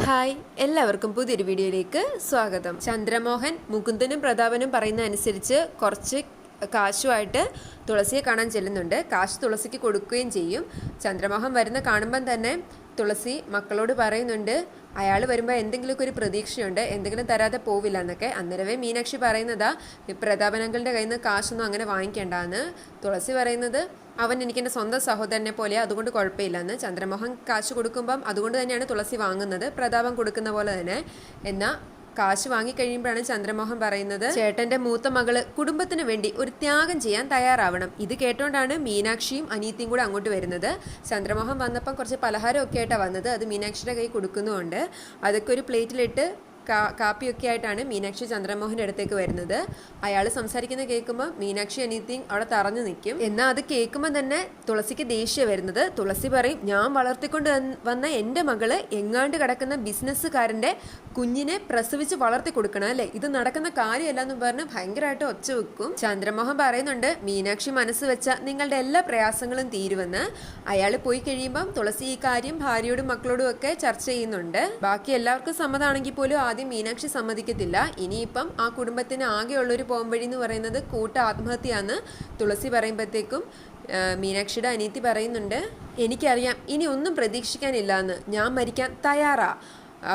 Hi, എല്ലാവർക്കും പുതിയൊരു വീഡിയോയിലേക്ക് സ്വാഗതം. ചന്ദ്രമോഹൻ മുകുന്ദനും പ്രതാപനും പറയുന്ന അനുസരിച്ച് കുറച്ച് കാശുമായിട്ട് തുളസിയെ കാണാൻ ചെല്ലുന്നുണ്ട്. കാശ് തുളസിക്ക് കൊടുക്കുകയും ചെയ്യും. ചന്ദ്രമോഹൻ വരുന്ന കാണുമ്പം തന്നെ തുളസി മക്കളോട് പറയുന്നുണ്ട്, അയാൾ വരുമ്പോൾ എന്തെങ്കിലുമൊക്കെ ഒരു പ്രതീക്ഷയുണ്ട്, എന്തെങ്കിലും തരാതെ പോവില്ല എന്നൊക്കെ. അന്നേരവേ മീനാക്ഷി പറയുന്നതാ പ്രതാപനങ്ങളുടെ കയ്യിൽ നിന്ന് കാശൊന്നും അങ്ങനെ വാങ്ങിക്കേണ്ടെന്ന്. തുളസി പറയുന്നത് അവൻ എനിക്കെൻ്റെ സ്വന്തം സഹോദരനെ പോലെയാണ്, അതുകൊണ്ട് കുഴപ്പമില്ലെന്ന്. ചന്ദ്രമോഹൻ കാശ് കൊടുക്കുമ്പം അതുകൊണ്ട് തന്നെയാണ് തുളസി വാങ്ങുന്നത്, പ്രതാപം കൊടുക്കുന്ന പോലെ തന്നെ. എന്നാൽ കാശ് വാങ്ങിക്കഴിയുമ്പോഴാണ് ചന്ദ്രമോഹൻ പറയുന്നത്, ചേട്ടൻ്റെ മൂത്ത മകള് കുടുംബത്തിന് വേണ്ടി ഒരു ത്യാഗം ചെയ്യാൻ തയ്യാറാവണം. ഇത് കേട്ടോണ്ടാണ് മീനാക്ഷിയും അനീത്തിയും കൂടെ അങ്ങോട്ട് വരുന്നത്. ചന്ദ്രമോഹൻ വന്നപ്പം കുറച്ച് പലഹാരമൊക്കെ ആയിട്ടാണ് വന്നത്. അത് മീനാക്ഷിയുടെ കൈ കൊടുക്കുന്നുമുണ്ട്. അതൊക്കെ ഒരു പ്ലേറ്റിലിട്ട് കാപ്പിയൊക്കെ ആയിട്ടാണ് മീനാക്ഷി ചന്ദ്രമോഹൻ്റെ അടുത്തേക്ക് വരുന്നത്. അയാൾ സംസാരിക്കുന്നത് കേൾക്കുമ്പോൾ മീനാക്ഷി അനീത്തിയും അവിടെ തറഞ്ഞു നിൽക്കും. എന്നാൽ അത് കേൾക്കുമ്പോൾ തന്നെ തുളസിക്ക് ദേഷ്യം വരുന്നത്. തുളസി പറയും, ഞാൻ വളർത്തിക്കൊണ്ട് വന്ന എൻ്റെ മകള് എങ്ങാണ്ട് കിടക്കുന്ന ബിസിനസ്സുകാരൻ്റെ കുഞ്ഞിനെ പ്രസവിച്ച് വളർത്തി കൊടുക്കണം അല്ലേ, ഇത് നടക്കുന്ന കാര്യമല്ല എന്ന് പറഞ്ഞ് ഭയങ്കരമായിട്ട് ഒച്ച വെക്കും. ചന്ദ്രമോഹൻ പറയുന്നുണ്ട്, മീനാക്ഷി മനസ്സ് വെച്ച നിങ്ങളുടെ എല്ലാ പ്രയാസങ്ങളും തീരുവെന്ന്. അയാൾ പോയി കഴിയുമ്പം തുളസി ഈ കാര്യം ഭാര്യയോടും മക്കളോടും ഒക്കെ ചർച്ച ചെയ്യുന്നുണ്ട്. ബാക്കി എല്ലാവർക്കും സമ്മതമാണെങ്കിൽ പോലും ആദ്യം മീനാക്ഷി സമ്മതിക്കത്തില്ല. ഇനിയിപ്പം ആ കുടുംബത്തിന് ആകെയുള്ളൊരു പോംവഴി എന്ന് പറയുന്നത് കൂട്ട ആത്മഹത്യയാന്ന് തുളസി പറയുമ്പോഴത്തേക്കും മീനാക്ഷിയുടെ അനീത്തി പറയുന്നുണ്ട്, എനിക്കറിയാം ഇനി ഒന്നും പ്രതീക്ഷിക്കാനില്ല എന്ന്, ഞാൻ മരിക്കാൻ തയ്യാറാ.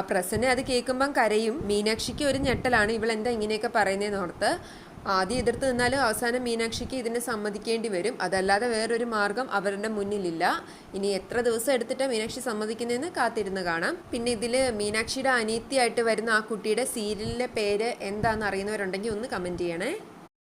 പ്രസന്നെ അത് കേൾക്കുമ്പം കരയും. മീനാക്ഷിക്ക് ഒരു ഞെട്ടലാണ്, ഇവളെന്താ ഇങ്ങനെയൊക്കെ പറയുന്നതെന്ന് ഓർത്ത്. ആദ്യം എതിർത്ത് നിന്നാലും അവസാനം മീനാക്ഷിക്ക് ഇതിനെ സമ്മതിക്കേണ്ടി വരും. അതല്ലാതെ വേറൊരു മാർഗം അവരുടെ മുന്നിലില്ല. ഇനി എത്ര ദിവസം എടുത്തിട്ട് മീനാക്ഷി സമ്മതിക്കുന്നതെന്ന് കാത്തിരുന്ന് കാണാം. പിന്നെ ഇതിൽ മീനാക്ഷിയുടെ അനീത്തിയായിട്ട് വരുന്ന ആ കുട്ടിയുടെ സീരിയലിലെ പേര് എന്താണെന്ന് അറിയുന്നവരുണ്ടെങ്കിൽ ഒന്ന് കമൻറ്റ് ചെയ്യണേ.